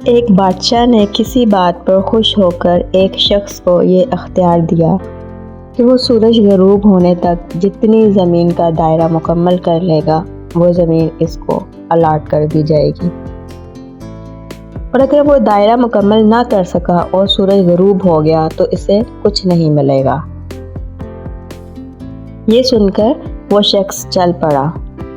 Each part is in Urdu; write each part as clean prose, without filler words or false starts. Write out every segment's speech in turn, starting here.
ایک بادشاہ نے کسی بات پر خوش ہو کر ایک شخص کو یہ اختیار دیا کہ وہ سورج غروب ہونے تک جتنی زمین کا دائرہ مکمل کر لے گا وہ زمین اس کو الاٹ کر دی جائے گی، اور اگر وہ دائرہ مکمل نہ کر سکا اور سورج غروب ہو گیا تو اسے کچھ نہیں ملے گا۔ یہ سن کر وہ شخص چل پڑا۔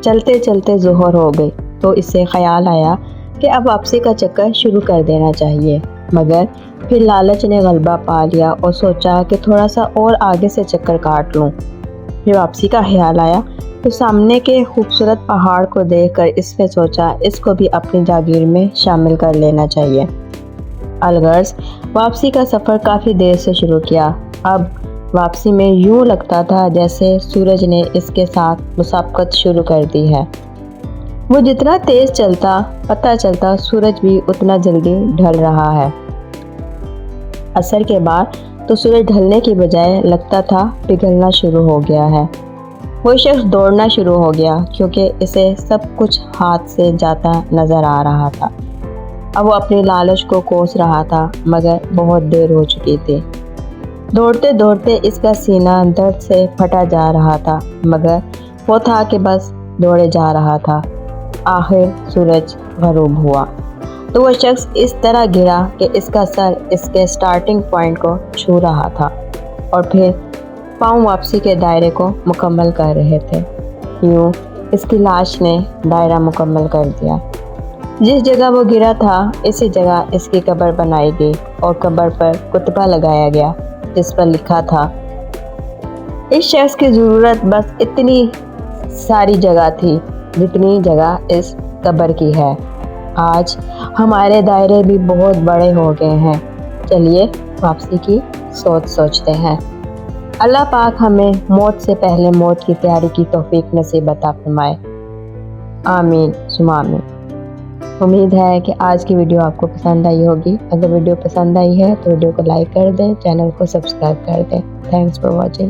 چلتے چلتے ظہر ہو گئی تو اسے خیال آیا کہ اب واپسی کا چکر شروع کر دینا چاہیے، مگر پھر لالچ نے غلبہ پا لیا اور سوچا کہ تھوڑا سا اور آگے سے چکر کاٹ لوں۔ پھر واپسی کا خیال آیا تو سامنے کے خوبصورت پہاڑ کو دیکھ کر اس نے سوچا اس کو بھی اپنی جاگیر میں شامل کر لینا چاہیے۔ الغرض واپسی کا سفر کافی دیر سے شروع کیا۔ اب واپسی میں یوں لگتا تھا جیسے سورج نے اس کے ساتھ مسابقت شروع کر دی ہے۔ وہ جتنا تیز چلتا پتہ چلتا سورج بھی اتنا جلدی ڈھل رہا ہے۔ عصر کے بعد تو سورج ڈھلنے کی بجائے لگتا تھا پگھلنا شروع ہو گیا ہے۔ وہ شخص دوڑنا شروع ہو گیا کیونکہ اسے سب کچھ ہاتھ سے جاتا نظر آ رہا تھا۔ اب وہ اپنی لالچ کو کوس رہا تھا مگر بہت دیر ہو چکی تھی۔ دوڑتے دوڑتے اس کا سینہ درد سے پھٹا جا رہا تھا مگر وہ تھا کہ بس دوڑے جا رہا تھا۔ آخر سورج غروب ہوا تو وہ شخص اس طرح گرا کہ اس کا سر اس کے سٹارٹنگ پوائنٹ کو چھو رہا تھا اور پھر پاؤں واپسی کے دائرے کو مکمل کر رہے تھے۔ یوں اس کی لاش نے دائرہ مکمل کر دیا۔ جس جگہ وہ گرا تھا اسی جگہ اس کی قبر بنائی گئی اور قبر پر کتبہ لگایا گیا جس پر لکھا تھا، اس شخص کی ضرورت بس اتنی ساری جگہ تھی جتنی جگہ اس قبر کی ہے۔ آج ہمارے دائرے بھی بہت بڑے ہو گئے ہیں، چلیے واپسی کی سوچتے ہیں۔ اللہ پاک ہمیں موت سے پہلے موت کی تیاری کی توفیق نصیب عطا فرمائے، آمین ثم آمین۔ امید ہے کہ آج کی ویڈیو آپ کو پسند آئی ہوگی۔ اگر ویڈیو پسند آئی ہے تو ویڈیو کو لائک کر دیں، چینل کو سبسکرائب کر دیں۔ Thanks for watching.